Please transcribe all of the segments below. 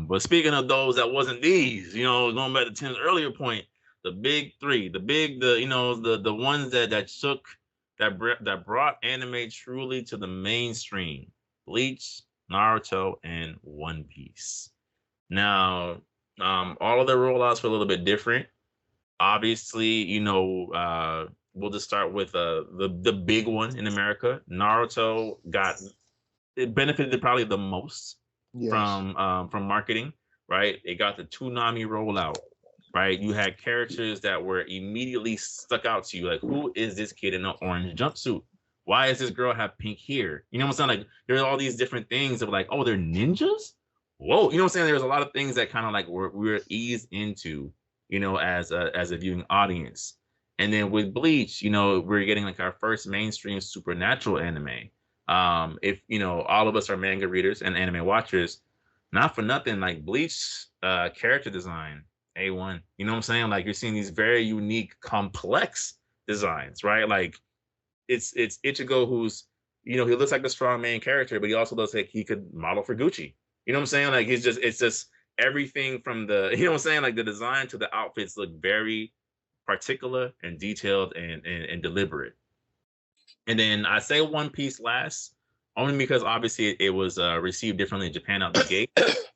But speaking of those that wasn't these, going back to Tim's earlier point, the big three, the ones that brought anime truly to the mainstream: Bleach, Naruto, and One Piece. Now, all of their rollouts were a little bit different. Obviously, we'll just start with the big one in America. Naruto got it benefited probably the most Yes. from marketing, right? It got the Toonami rollout, right? You had characters that were immediately stuck out to you, like who is this kid in an orange jumpsuit? Why does this girl have pink hair? You know what I'm saying? Like there's all these different things of like, oh, they're ninjas. Whoa, you know what I'm saying? There's a lot of things that kind of like we're eased into, as a viewing audience. And then with Bleach, we're getting like our first mainstream supernatural anime. If all of us are manga readers and anime watchers, not for nothing, like Bleach character design, A1. You know what I'm saying? Like you're seeing these very unique, complex designs, right? Like it's Ichigo, who's he looks like a strong main character, but he also looks like he could model for Gucci. You know what I'm saying? Like it's just everything from the you know what I'm saying, like the design to the outfits look very particular and detailed and deliberate. And then I say One Piece last, only because obviously it was received differently in Japan out the gate.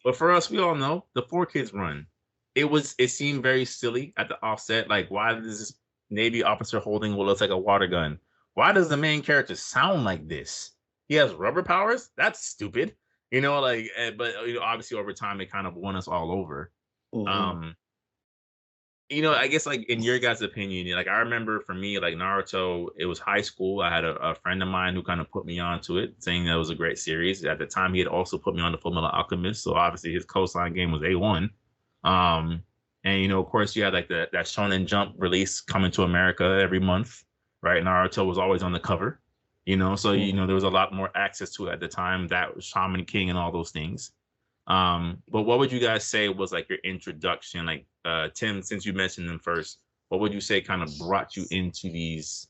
But for us, we all know the Four Kids run. It seemed very silly at the offset. Like, why does this Navy officer holding what looks like a water gun? Why does the main character sound like this? He has rubber powers? That's stupid. But obviously over time it kind of won us all over. Hmm. Um, I guess like in your guys' opinion, like I remember for me, like Naruto, it was high school. I had a friend of mine who kind of put me onto it, saying that it was a great series. At the time, he had also put me on the Full Metal Alchemist, so obviously his coastline game was A1. Um, and of course, you had like that Shonen Jump release coming to America every month, right? Naruto was always on the cover, so Hmm. there was a lot more access to it at the time. That was Shaman King and all those things. But what would you guys say was like your introduction? Like, Tim, since you mentioned them first, what would you say kind of brought you into these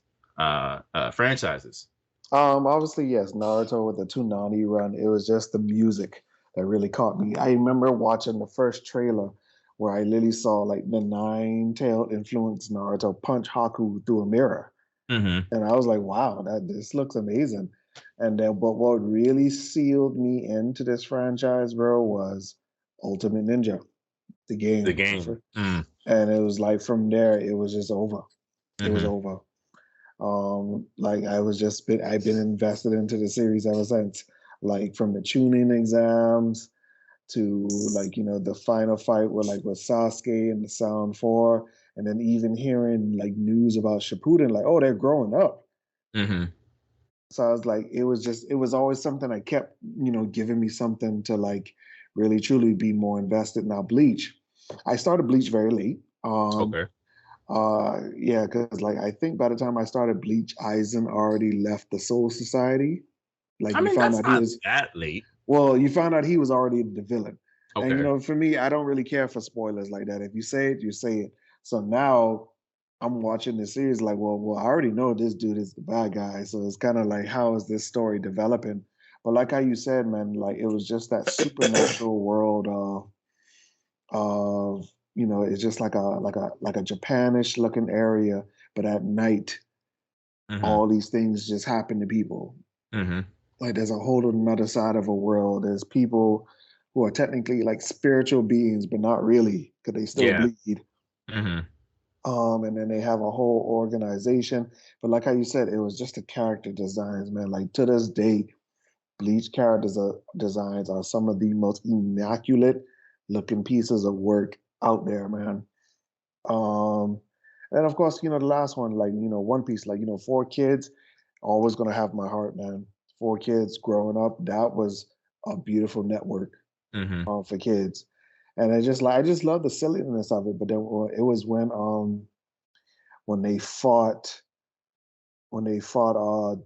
franchises? Obviously, yes, Naruto with the Toonami run. It was just the music that really caught me. I remember watching the first trailer where I literally saw like the nine-tailed influence Naruto punch Haku through a mirror, Mm-hmm. and I was like, "Wow, that this looks amazing." And then, but what really sealed me into this franchise, bro, was Ultimate Ninja, the The game. game. Mm. And it was like from there, it was just over. It was Mm-hmm. over. Like I've been invested into the series ever since. Like from the tuning exams to like the final fight with Sasuke and the Sound Four, and then even hearing like news about Shippuden, like oh they're growing up. Mm-hmm. So I was like, it was always something I kept giving me something to like really truly be more invested. Now Bleach, I started Bleach very late. Okay. Yeah, because like I think by the time I started Bleach, Aizen already left the Soul Society. Like I you mean, found that's out he not was that late. well, you found out he was already the villain. And Okay. for me, I don't really care for spoilers like that. If you say it, you say it. So now I'm watching the series like, well, I already know this dude is the bad guy. So it's kind of like, how is this story developing? But like how you said, man, like it was just that supernatural world of it's just like a Japanish looking area, but at night Mm-hmm. all these things just happen to people. Mm-hmm. Like there's a whole another side of a world. There's people who are technically like spiritual beings, but not really, because they still Yeah. bleed. Mm-hmm. And then they have a whole organization. But like how you said, it was just the character designs, man. Like to this day, Bleach designs are some of the most immaculate looking pieces of work out there, man. Um, and of course, the last one, like, One Piece, like, Four Kids, always gonna have my heart, man. Four Kids growing up, that was a beautiful network Mm-hmm. for kids. And I just love the silliness of it. But then it was when they fought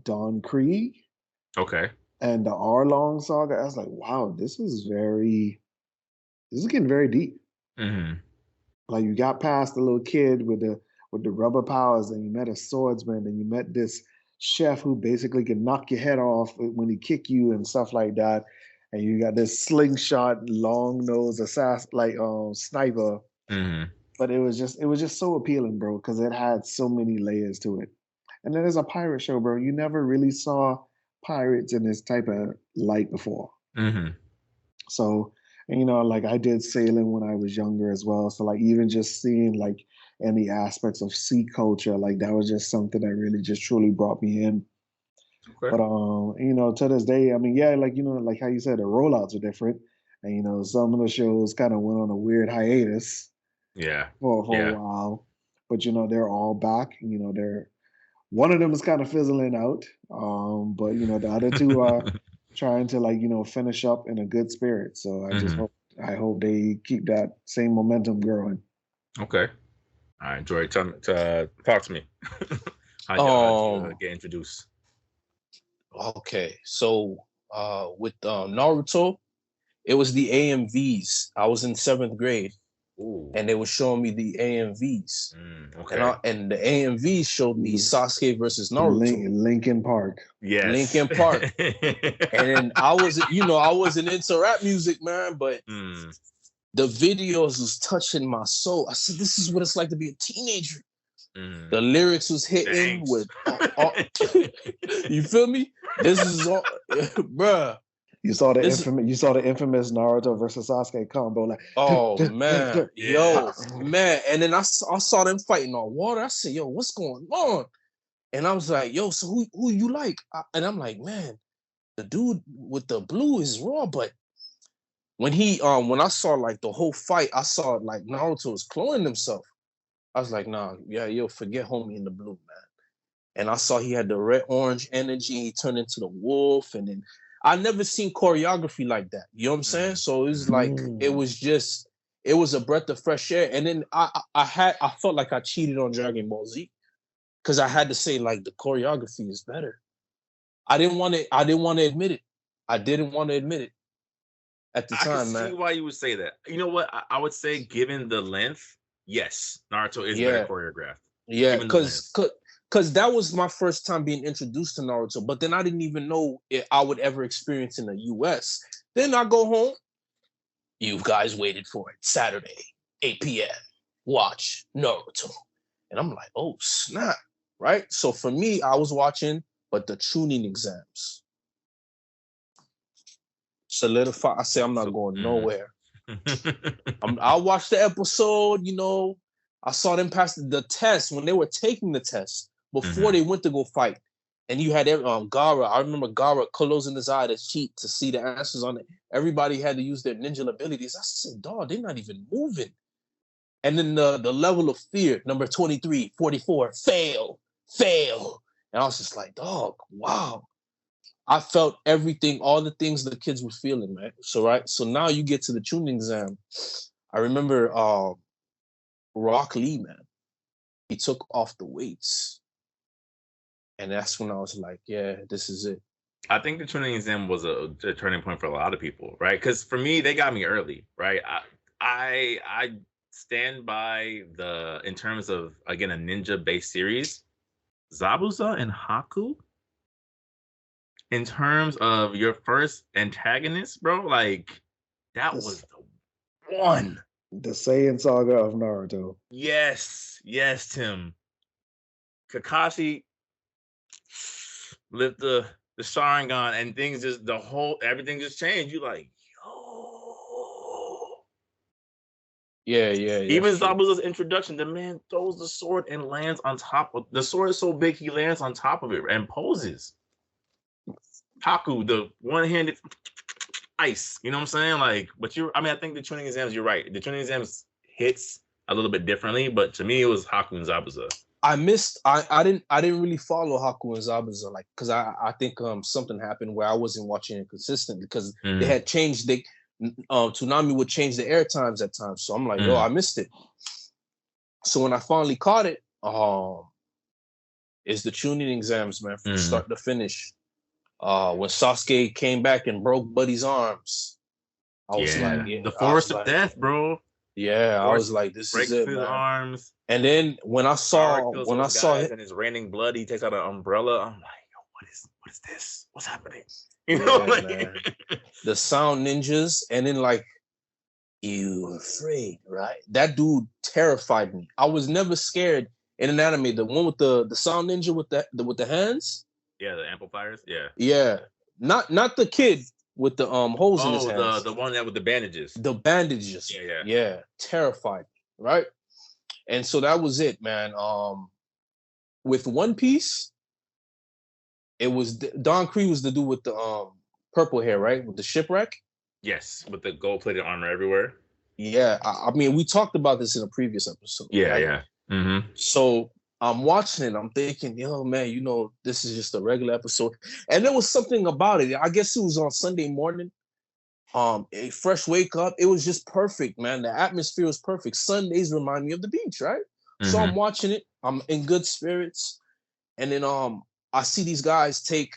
Don Krieg Okay. and the Arlong saga. I was like, wow, this is getting very deep. Mm-hmm. Like you got past the little kid with the rubber powers, and you met a swordsman, and you met this chef who basically can knock your head off when he kick you and stuff like that. and you got this slingshot, long nose assassin, like sniper. Mm-hmm. But it was just so appealing, bro, because it had so many layers to it. And then there's a pirate show, bro. You never really saw pirates in this type of light before. Mm-hmm. So, and like I did sailing when I was younger as well. So like even just seeing like any aspects of sea culture, like that was just something that really just truly brought me in. Okay. But to this day, I mean, yeah, like like how you said, the rollouts are different. And some of the shows kind of went on a weird hiatus Yeah. for a Yeah. while. But they're all back. They're one of them is kind of fizzling out. But the other two are trying to like finish up in a good spirit. So Mm-hmm. I hope they keep that same momentum growing. Okay. All right, Joy, talk to me. How'd you get introduced? Okay, so with Naruto, it was the AMVs. I was in 7th grade, Ooh. and they were showing me the AMVs, Okay. and the AMVs showed me Sasuke versus Naruto, Linkin Park. Yes. Linkin Park, and then I wasn't into rap music, man, but the videos was touching my soul. I said, "This is what it's like to be a teenager." The lyrics was hitting with, you feel me? This is all, bruh. You saw the infamous Naruto versus Sasuke combo, like. Oh man, yo, man, and then I saw them fighting on water. I said, "Yo, what's going on?" And I was like, "Yo, so who you like?" And I'm like, "Man, the dude with the blue is raw." But when when I saw like the whole fight, I saw like Naruto was cloning himself. I was like, "Nah, yeah, yo, forget homie in the blue, man." And I saw he had the red orange energy. He turned into the wolf, and then I never seen choreography like that. You know what I'm saying? So it was like it was a breath of fresh air. And then I felt like I cheated on Dragon Ball Z because I had to say like the choreography is better. I didn't want to admit it. I didn't want to admit it at the time, man. I can see why you would say that. You know what? I would say, given the length, yes, Naruto is better choreographed. Yeah, because that was my first time being introduced to Naruto, but then I didn't even know if I would ever experience in the US. Then I go home. You guys waited for it. Saturday, 8 p.m. Watch Naruto. And I'm like, oh, snap. Right? So for me, I was watching, but the tuning exams. Solidify. I say I'm not going nowhere. I watched the episode, I saw them pass the test when they were taking the test before they went to go fight. And you had Gara. I remember Gara closing his eye to cheat to see the answers on it. Everybody had to use their ninja abilities. I said, dog, they're not even moving. And then the level of fear, number 23, 44, fail. And I was just like, dog, wow. I felt everything, all the things the kids were feeling, man. So now you get to the tuning exam. I remember Rock Lee, man. He took off the weights. And that's when I was like, yeah, this is it. I think the tuning exam was a turning point for a lot of people, right? Because for me, they got me early, right? I stand by in terms of, again, a ninja-based series, Zabuza and Haku. In terms of your first antagonist, bro, like that was the one. The Saiyan saga of Naruto. Yes, Tim. Kakashi lit the Sharingan, and everything just changed. You like, yo. Yeah. Even Zabuza's introduction, the man throws the sword and lands on top of the sword is so big he lands on top of it and poses. Haku, the one-handed ice, you know what I'm saying? Like, but I think the tuning exams, you're right. The tuning exams hits a little bit differently, but to me, it was Haku and Zabuza. I didn't really follow Haku and Zabuza, like, because I think something happened where I wasn't watching it consistent because they had changed. Toonami would change the air times at times, so I'm like, yo, I missed it. So when I finally caught it, it's the tuning exams, man, from start to finish. When Sasuke came back and broke Buddy's arms, I was like, yeah, the forest of death, bro. Yeah, I was like, this is it, man. Arms. And then when I saw it, and it's raining blood, he takes out an umbrella. I'm like, yo, what is this? What's happening? You know, Yeah, man. The sound ninjas, and then like, you afraid, right? That dude terrified me. I was never scared in an anime. The one with the sound ninja with the hands. Yeah, the amplifiers. Yeah. Yeah, not the kid with the holes in his Oh, hands. the one that with the bandages. The bandages. Yeah, terrified, right? And so that was it, man. With One Piece, it was Don Cree was the dude with the purple hair, right? With the shipwreck. Yes, with the gold-plated armor everywhere. Yeah, I mean, we talked about this in a previous episode. Yeah, right? yeah. Mm-hmm. So I'm watching it. I'm thinking, yo, man, this is just a regular episode. And there was something about it. I guess it was on Sunday morning. A fresh wake up. It was just perfect, man. The atmosphere was perfect. Sundays remind me of the beach, right? Mm-hmm. So I'm watching it. I'm in good spirits, and then I see these guys take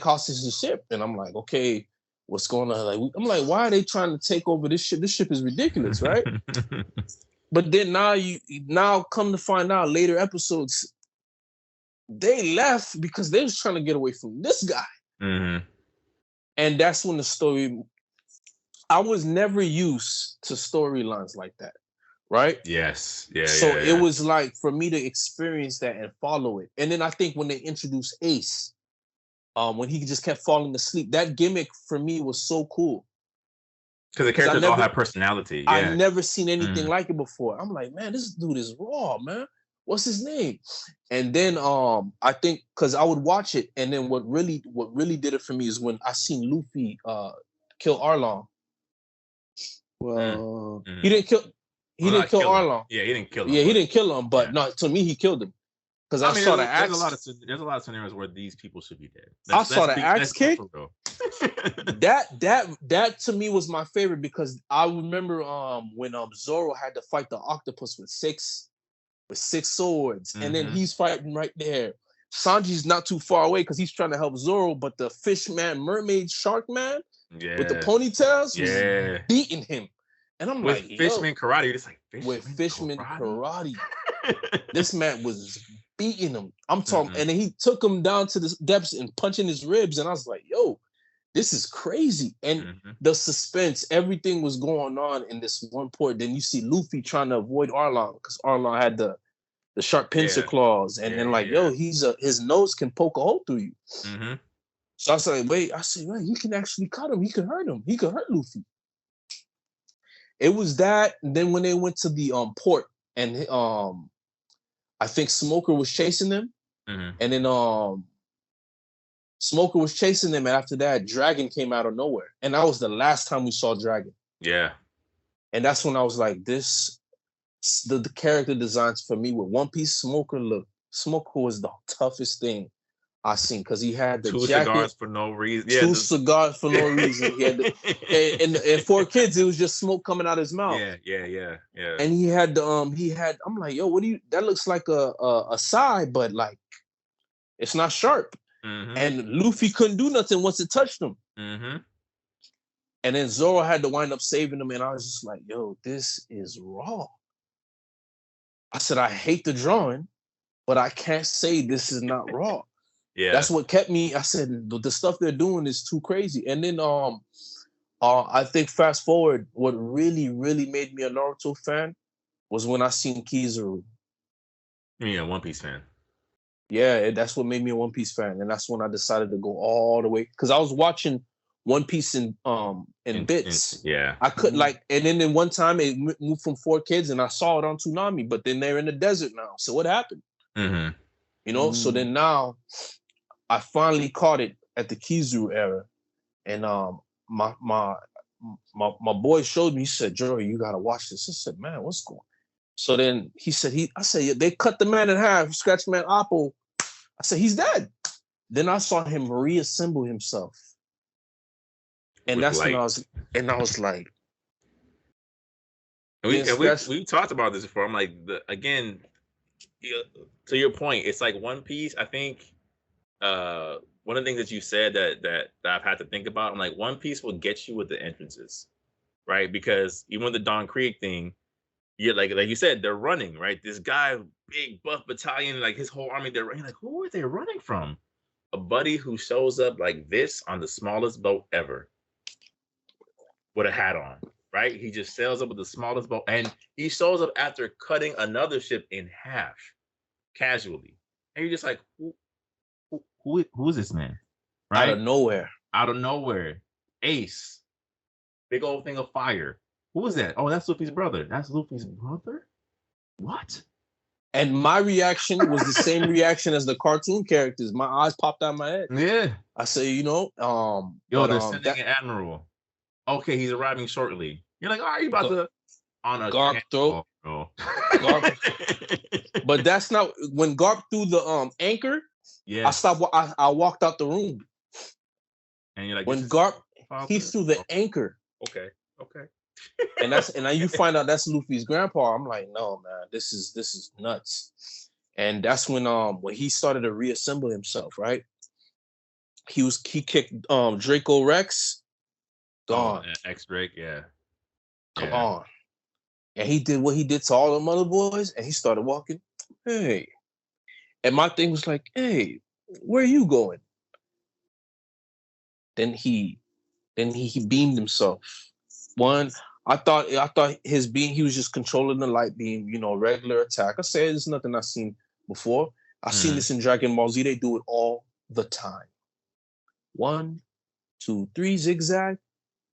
hostage the ship, and I'm like, okay, what's going on? Like, I'm like, why are they trying to take over this ship? This ship is ridiculous, right? But then now come to find out later episodes, they left because they was trying to get away from this guy. Mm-hmm. And that's when the story, I was never used to storylines like that, right? Yes. Yeah. So it was like for me to experience that and follow it. And then I think when they introduced Ace, when he just kept falling asleep, that gimmick for me was so cool. Because the characters all have personality. Yeah. I've never seen anything like it before. I'm like, man, this dude is raw, man. What's his name? And then I think because I would watch it, and then what really did it for me is when I seen Luffy kill Arlong. Well, he didn't kill Arlong. Yeah, he didn't kill him. Yeah, he didn't kill him, but no, to me he killed him. Because I saw the axe. There's a lot of scenarios where these people should be dead. I saw the axe kick. that to me was my favorite because I remember when Zoro had to fight the octopus with six swords, and then he's fighting right there. Sanji's not too far away because he's trying to help Zoro, but the fish man, mermaid, shark man with the ponytails was beating him. And I'm with like, Fishman karate, just like Fishman karate. This man was beating him. I'm talking, and then he took him down to the depths and punching his ribs, and I was like, yo, this is crazy. And the suspense, everything was going on in this one port. Then you see Luffy trying to avoid Arlong because Arlong had the sharp pincer claws, and then yo, his nose can poke a hole through you. So I said, wait, he can actually cut him. He could hurt him. He could hurt Luffy. It was that. And then when they went to the port, and I think Smoker was chasing them, and then Smoker was chasing them, and after that, Dragon came out of nowhere, and that was the last time we saw Dragon. Yeah, and that's when I was like, the character designs for me with One Piece. Smoker was the toughest thing I seen because he had the two jacket, cigars for no reason. Cigars for no reason. He had and for kids, it was just smoke coming out his mouth. Yeah. And he had I'm like, yo, that looks like a side, but like it's not sharp. And Luffy couldn't do nothing once it touched him. And then Zoro had to wind up saving him, and I was just like, yo, this is raw. I said, I hate the drawing, but I can't say this is not raw. Yeah, that's what kept me. I said the stuff they're doing is too crazy. And then I think fast forward, what really made me a Naruto fan was when I seen Kizaru. Yeah, One Piece fan. Yeah, that's what made me a One Piece fan, and that's when I decided to go all the way because I was watching One Piece in bits. I could and then one time it moved from 4 kids, and I saw it on Toonami, but then they're in the desert now. So what happened? So then now I finally caught it at the Kizaru era, and my boy showed me. He said, "Joey, you gotta watch this." I said, "Man, what's going on?" So then he said, I said, they cut the man in half, scratch man Apple. I said, he's dead. Then I saw him reassemble himself. And that's when I was like, we talked about this before. I'm like, again, to your point, it's like One Piece. I think one of the things that you said that I've had to think about, I'm like, One Piece will get you with the entrances, right? Because even with the Don Krieg thing, like you said, they're running, right? This guy, big buff battalion, like his whole army, they're running. Like, who are they running from? a buddy who shows up like this on the smallest boat ever with a hat on, right? He just sails up with the smallest boat, and he shows up after cutting another ship in half casually. And you're just like, who is this man? Right? Out of nowhere. Out of nowhere. Ace. Big old thing of fire. Who is that? Oh, that's Luffy's brother. That's Luffy's brother? What? And my reaction was the same reaction as the cartoon characters. My eyes popped out of my head. Yeah. I say, Yo, they're sending an admiral. Okay, he's arriving shortly. You're like, are you about to on a Garp throw? Oh, Garp. But that's not when Garp threw the anchor. Yeah. I stopped. I walked out the room. And you're like, when Garp he threw the anchor. Okay. And now you find out that's Luffy's grandpa. I'm like, no, man, this is nuts. And that's when he started to reassemble himself, right? He kicked Draco Rex. Gone. X Drake, yeah. Come on. And he did what he did to all the other boys, and he started walking. Hey. And my thing was like, hey, where are you going? Then he beamed himself. One, I thought his beam, he was just controlling the light beam, regular attack. I said it's nothing I've seen before. I've seen this in Dragon Ball Z. They do it all the time. 1, 2, 3, zigzag.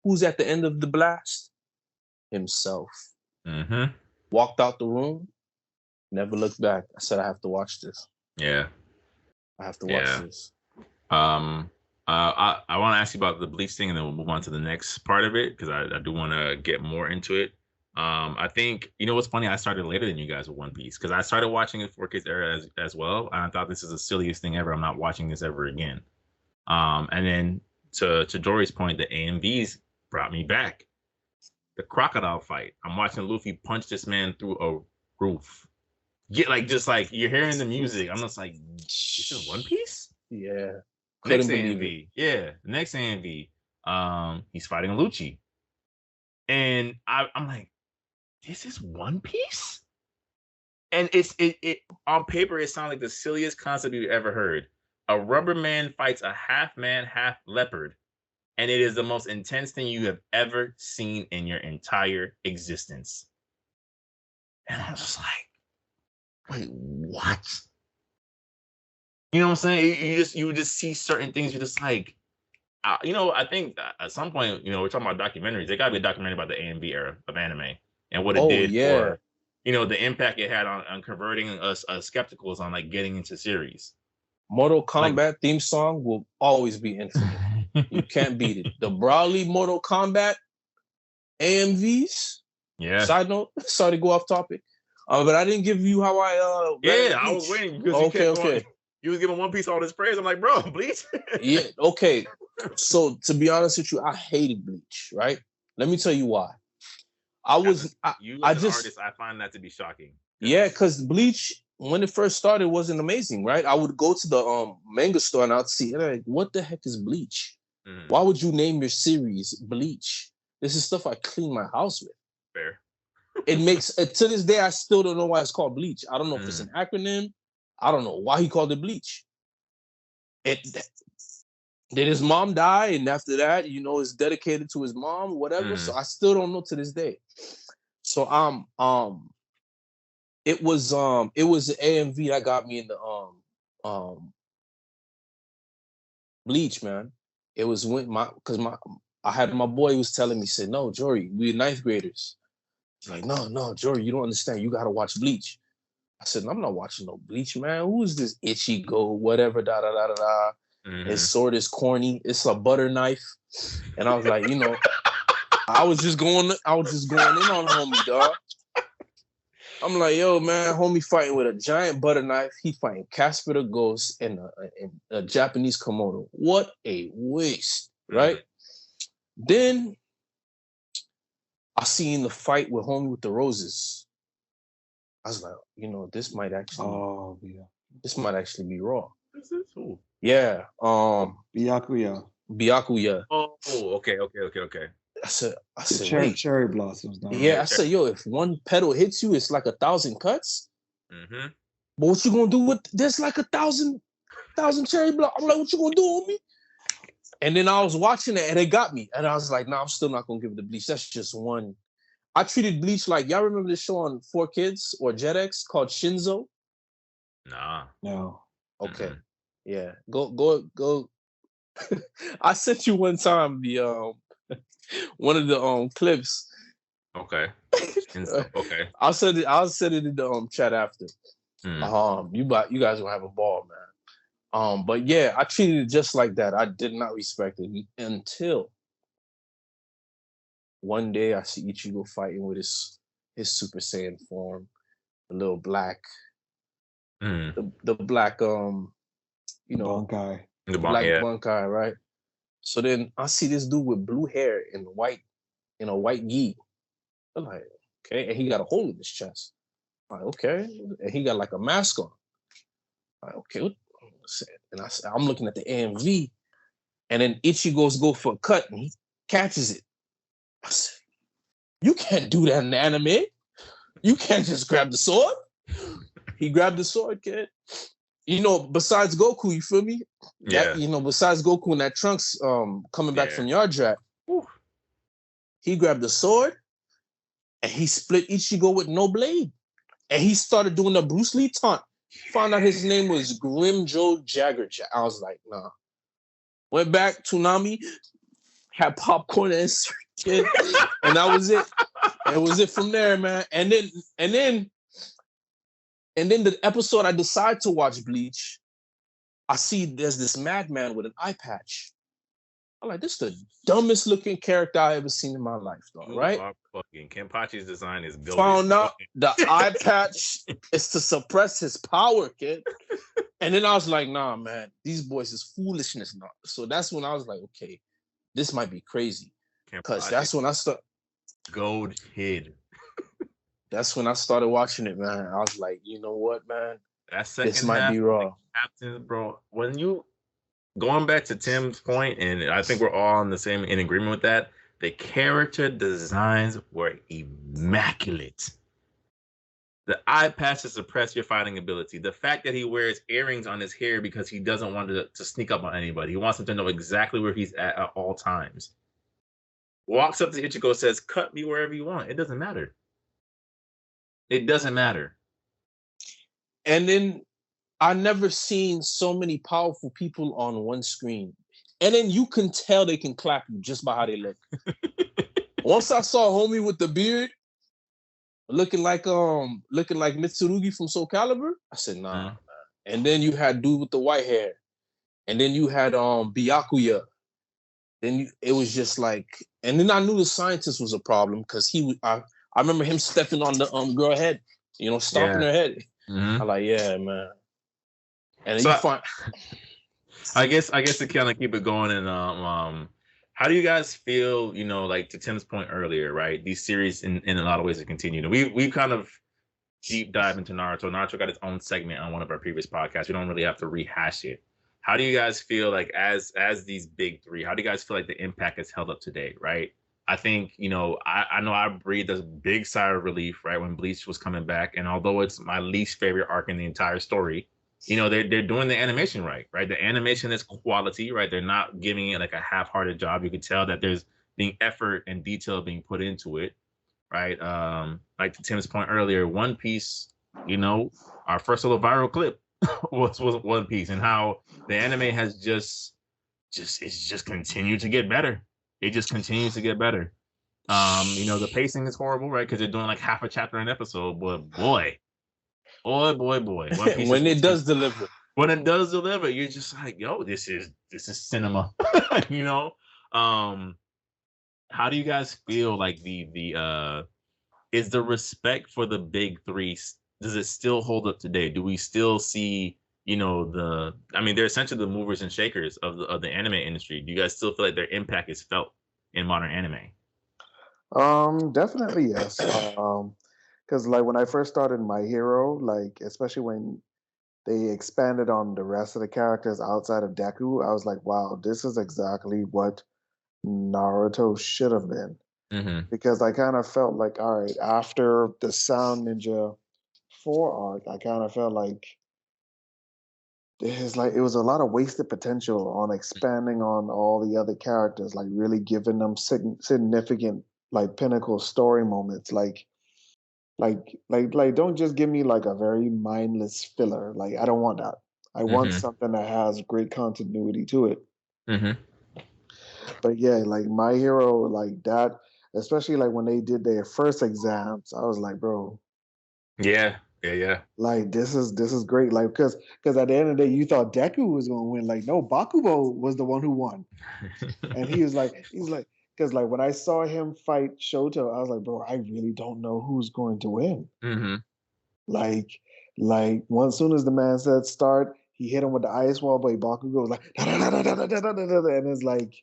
Who's at the end of the blast? Himself. Mm-hmm. Walked out the room, never looked back. I said, I have to watch this. Yeah. I have to watch this. I want to ask you about the Bleach thing, and then we'll move on to the next part of it, because I do want to get more into it. I think, what's funny, I started later than you guys with One Piece, because I started watching it 4K's era as well, and I thought this is the silliest thing ever. I'm not watching this ever again. And then to Jory's point, the AMVs brought me back. The crocodile fight. I'm watching Luffy punch this man through a roof. Just like you're hearing the music. I'm just like, this is One Piece? Yeah. Next AMV. Yeah. The next AMV. He's fighting Lucci. And I'm like, this is One Piece? And it on paper, it sounds like the silliest concept you've ever heard. A rubber man fights a half man, half leopard. And it is the most intense thing you have ever seen in your entire existence. And I was just like, wait, what? You know what I'm saying? You would just see certain things. You're just like, I think at some point, we're talking about documentaries. There got to be a documentary about the AMV era of anime and what it did for, the impact it had on converting us skepticals on like getting into series. Mortal Kombat theme song will always be infinite. You can't beat it. The Brawley Mortal Kombat AMVs. Yeah. Side note, sorry to go off topic. But I didn't give you how I I was waiting because you was giving One Piece all this praise. I'm like, bro, Bleach. Yeah, okay. So to be honest with you, I hated Bleach, right? Let me tell you why. Artist, I find that to be shocking. Yeah, because Bleach, when it first started, wasn't amazing, right? I would go to the manga store and I'd see, like, what the heck is Bleach? Mm. Why would you name your series Bleach? This is stuff I clean my house with. Fair. It makes to this day, I still don't know why it's called Bleach. I don't know if it's an acronym. I don't know why he called it Bleach. Did his mom die, and after that, it's dedicated to his mom, whatever. So I still don't know to this day. So it was the AMV that got me in the Bleach, man. It was when I had my boy was telling me, said, no, Jory, we're 9th graders. He's like, no, Jory, you don't understand. You gotta watch Bleach. I said, I'm not watching no Bleach, man. Who is this Ichigo, whatever, da-da-da-da-da. Mm-hmm. His sword is corny. It's a butter knife. And I was like, I was just going in on homie, dog. I'm like, yo, man, homie fighting with a giant butter knife. He fighting Casper the Ghost and a Japanese Komodo. What a waste, right? Mm-hmm. Then I seen the fight with homie with the roses. I was like, this might actually, this might actually be raw. This is who? Yeah. Byakuya. Oh, okay. I said, cherry blossoms. Yeah, I said, yo, if one petal hits you, it's like 1,000 cuts. Mm-hmm. But what you gonna do with? There's like 1,000 1,000 cherry block. I'm like, what you gonna do on me? And then I was watching it and it got me. And I was like, nah, I'm still not gonna give it to Bleach. That's just one. I treated Bleach like, y'all remember this show on 4Kids or Jetix called Shinzo? Nah. No. Okay. Mm-mm. Yeah. Go. I sent you one time the one of the clips. Okay. Okay. I'll send it in the chat after. Mm. You guys will have a ball, man. But yeah, I treated it just like that. I did not respect it until one day I see Ichigo fighting with his Super Saiyan form, the little black, Mm. the black you know, Bunkai. The black yeah. Bunkai, right? So then I see this dude with blue hair and white, white gi. I'm like, okay, and he got a hole in his chest. I'm like, okay, and he got like a mask on. I'm like, okay, and I'm looking at the AMV, and then Ichigo's go for a cut, and he catches it. I said, you can't do that in the anime. You can't just grab the sword. He grabbed the sword, kid. Besides Goku, you feel me? Yeah. Besides Goku and that Trunks coming back from Yard Draft, he grabbed the sword and he split Ichigo with no blade. And he started doing the Bruce Lee taunt. Found out his name was Grim Joe Jagger. I was like, nah. Went back, Toonami, had popcorn and kid, and that was it. It was it from there, man. And then the episode I decide to watch Bleach, I see there's this madman with an eye patch. I'm like, this is the dumbest looking character I ever seen in my life, though, right? Kenpachi's design is goated. Found out the eye patch is to suppress his power, kid. And then I was like, nah, man, these boys is foolishness now. So that's when I was like, okay, this might be crazy. Because that's when I started. Gold hid. That's when I started watching it, man. I was like, you know what, man? This might be raw. Captain, bro. When you going back to Tim's point, and I think we're all in agreement with that, the character designs were immaculate. The eye patch to suppress your fighting ability. The fact that he wears earrings on his hair because he doesn't want to sneak up on anybody. He wants them to know exactly where he's at all times. Walks up to Ichigo, says, cut me wherever you want. It doesn't matter. It doesn't matter. And then I never seen so many powerful people on one screen. And then you can tell they can clap you just by how they look. Once I saw homie with the beard looking like Mitsurugi from Soul Calibur, I said, nah. And then you had dude with the white hair. And then you had Byakuya. Then it was just like, and then I knew the scientist was a problem because I remember him stepping on the girl head, stomping her head. Mm-hmm. I'm like, yeah, man. And so you find, I guess to kind of keep it going, and how do you guys feel? Like to Tim's point earlier, right? These series in a lot of ways have continued. We kind of deep dive into Naruto. Naruto got its own segment on one of our previous podcasts. We don't really have to rehash it. How do you guys feel like as these big three? How do you guys feel like the impact is held up today, right? I think, I know I breathed a big sigh of relief, right, when Bleach was coming back. And although it's my least favorite arc in the entire story, they're doing the animation right? The animation is quality, right? They're not giving it like a half-hearted job. You can tell that there's being effort and detail being put into it, right? Like to Tim's point earlier, One Piece, our first little viral clip was One Piece, and how the anime has just continued to get better. It just continues to get better. The pacing is horrible, right? Because they're doing like half a chapter an episode, but boy. when it does deliver. When it does deliver, you're just like, yo, this is cinema. How do you guys feel like the is the respect for the big three, does it still hold up today? Do we still see, they're essentially the movers and shakers of the anime industry. Do you guys still feel like their impact is felt in modern anime? Definitely yes. Because like when I first started My Hero, like especially when they expanded on the rest of the characters outside of Deku, I was like, wow, this is exactly what Naruto should have been. Mm-hmm. Because I kind of felt like, all right, after the Sound Ninja 4 arc, I kind of felt like it's like it was a lot of wasted potential on expanding on all the other characters, like really giving them significant like pinnacle story moments, like don't just give me like a very mindless filler. Like I don't want that. I want Mm-hmm. something that has great continuity to it. Mm-hmm. But yeah, like My Hero, like that, especially like when they did their first exams, I was like, bro, Yeah. Yeah. like this is great. Like because at the end of the day, you thought Deku was gonna win. Like no, Bakugo was the one who won, and he's like because like when I saw him fight Shoto, I was like, bro, I really don't know who's going to win. Mm-hmm. Like like once soon as the man said start, he hit him with the ice wall, but Bakugo was like, and it's like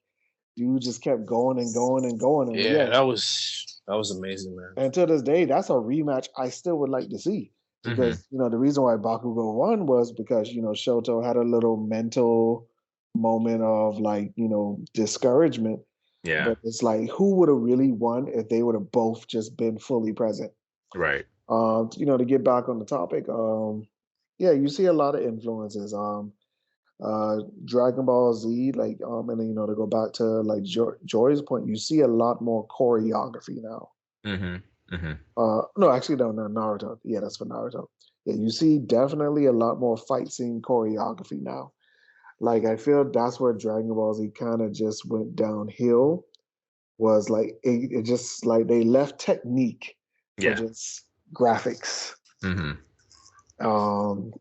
dude just kept going and going and going, and Yeah, yeah. that was amazing, man. And to this day, that's a rematch I still would like to see. Mm-hmm. Because, the reason why Bakugo won was because, Shoto had a little mental moment of like, discouragement. Yeah. But it's like, who would have really won if they would have both just been fully present? Right. To get back on the topic, yeah, you see a lot of influences. Dragon Ball Z, like, and then, to go back to like Joy's point, you see a lot more choreography now. Mm-hmm. Mm-hmm. No, actually, no, Naruto. Yeah, that's for Naruto. Yeah, you see definitely a lot more fight scene choreography now. Like, I feel that's where Dragon Ball Z kind of just went downhill. Was like it just like they left technique for Yeah. just graphics. Mm-hmm. Um,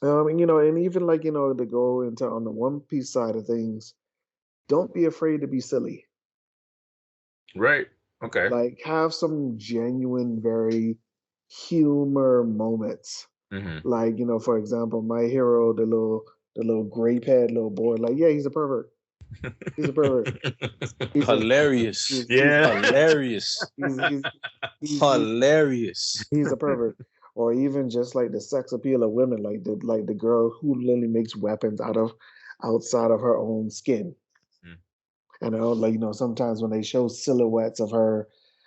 and even like to go into on the One Piece side of things, don't be afraid to be silly. Right. Okay. Like, have some genuine, very humor moments. Mm-hmm. Like, for example, My Hero, the little grape head little boy, like, yeah, he's a pervert. He's a pervert. He's a Hilarious. Yeah. Hilarious. he's Hilarious. he's a pervert. Or even just like the sex appeal of women, like the girl who literally makes weapons outside of her own skin. Mm. And like sometimes when they show silhouettes of her,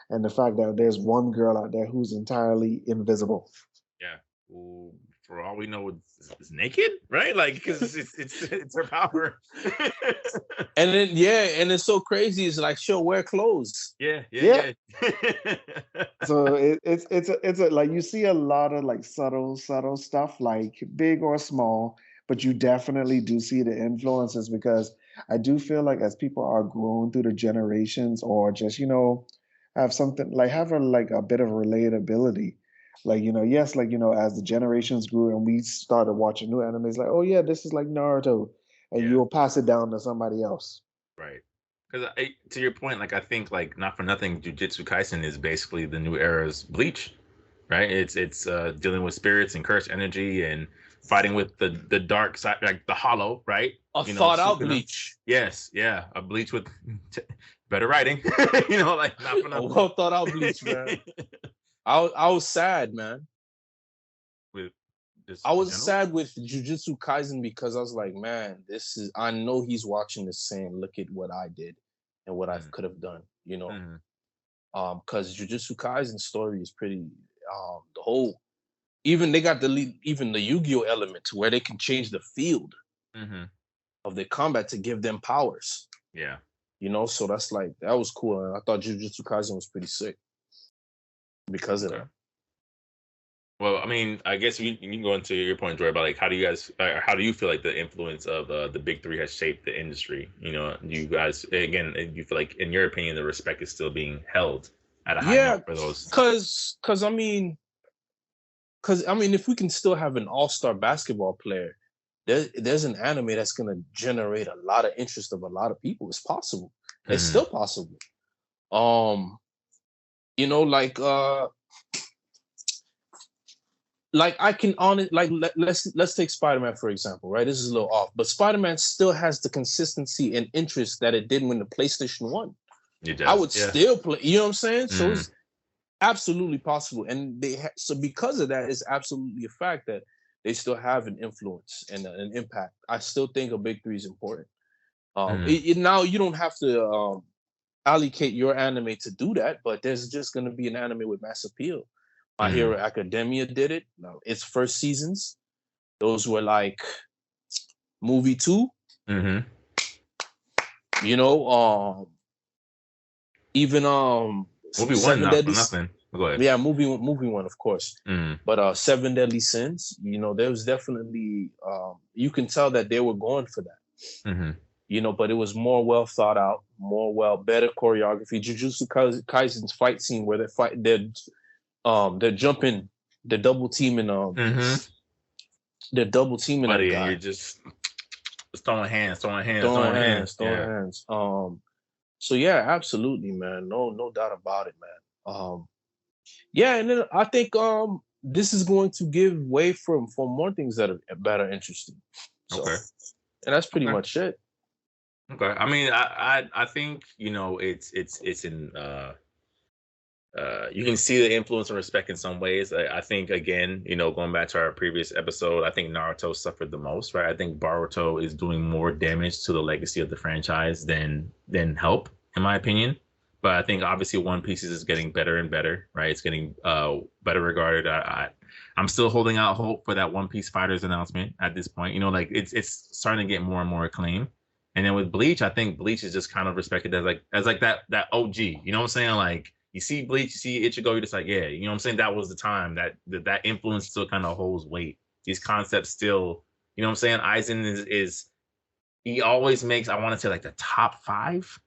and the fact that there's one girl out there who's entirely invisible. Yeah. Well, for all we know, it's naked, right? Like, because it's her power. And then and it's so crazy. It's like she'll wear clothes. Yeah. So it's a like you see a lot of like subtle stuff, like big or small, but you definitely do see the influences because I do feel like as people are growing through the generations or just have something like have a bit of relatability. Like yes, like as the generations grew and we started watching new animes, like oh yeah, this is like Naruto, and Yeah. you'll pass it down to somebody else. Right. Because to your point, like I think, like not for nothing, Jujutsu Kaisen is basically the new era's Bleach, right? It's dealing with spirits and cursed energy and fighting with the dark side, like the hollow, right? A thought out Bleach. Yes, yeah, a Bleach with better writing. Like not for A nothing. well thought out Bleach, man. I was sad, man. With this, I was sad with Jujutsu Kaisen because I was like, man, I know he's watching this saying, look at what I did and what I could have done, because Jujutsu Kaisen story is pretty, the whole, even they got even the Yu-Gi-Oh element to where they can change the field of their combat to give them powers. Yeah. So that's like, that was cool. And I thought Jujutsu Kaisen was pretty sick because of that. Well, I mean, I guess you can go into your point, Joy, about like how do you feel like the influence of the big three has shaped the industry? You guys, again, you feel like, in your opinion, the respect is still being held at a high note for those. Because I mean, if we can still have an all-star basketball player, there's an anime that's gonna generate a lot of interest of a lot of people. It's possible. It's still possible. Like I can let's take Spider-Man for example, right? This is a little off, but Spider-Man still has the consistency and interest that it did when the PlayStation won. I would still play. You know what I'm saying? So it's absolutely possible, and so because of that, it's absolutely a fact that they still have an influence and an impact. I still think a big three is important. Now you don't have to allocate your anime to do that, but there's just going to be an anime with mass appeal. My Hero Academia did it. No, its first seasons, those were like movie 2. Mm-hmm. You know, even Movie 1, Seven not for Deadly. nothing. Go ahead. Yeah, movie 1, of course. Mm. But Seven Deadly Sins, you know, there was definitely you can tell that they were going for that. Mm-hmm. You know, but it was more well thought out, better choreography. Jujutsu Kaisen's fight scene where they're jumping, they're double teaming Mm-hmm. they're double teaming that Buddy, and guy. you're just throwing hands. Throwing hands. So yeah, absolutely, man. No doubt about it, man. Yeah, and then I think this is going to give way for more things that are interesting. So, Okay. and that's pretty Okay. much it. Okay. I mean, I think, you know, it's in you can see the influence and respect in some ways. I think, again, you know, going back to our previous episode, I think Naruto suffered the most, right? I think Boruto is doing more damage to the legacy of the franchise than help, in my opinion. But I think obviously One Piece is getting better and better, right? It's getting better regarded. I'm still holding out hope for that One Piece Fighters announcement at this point. You know, like it's starting to get more and more acclaim. And then with Bleach, I think Bleach is just kind of respected as like that OG. You know what I'm saying? Like, you see Bleach, you see Ichigo, you're just like, yeah, you know what I'm saying? That was the time that influence still kind of holds weight. These concepts still, you know what I'm saying? Aizen is he always makes, I want to say, like the top 5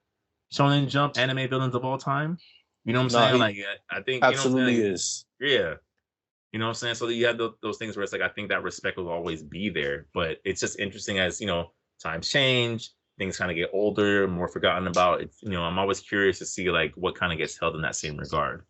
Shonen Jump anime villains of all time. You know what I'm saying? Like, I think, you know what I'm Absolutely saying? Like, is. yeah. You know what I'm saying? So you have those things where it's like, I think that respect will always be there. But it's just interesting as, you know, times change, things kind of get older, more forgotten about. It's, you know, I'm always curious to see like what kind of gets held in that same regard.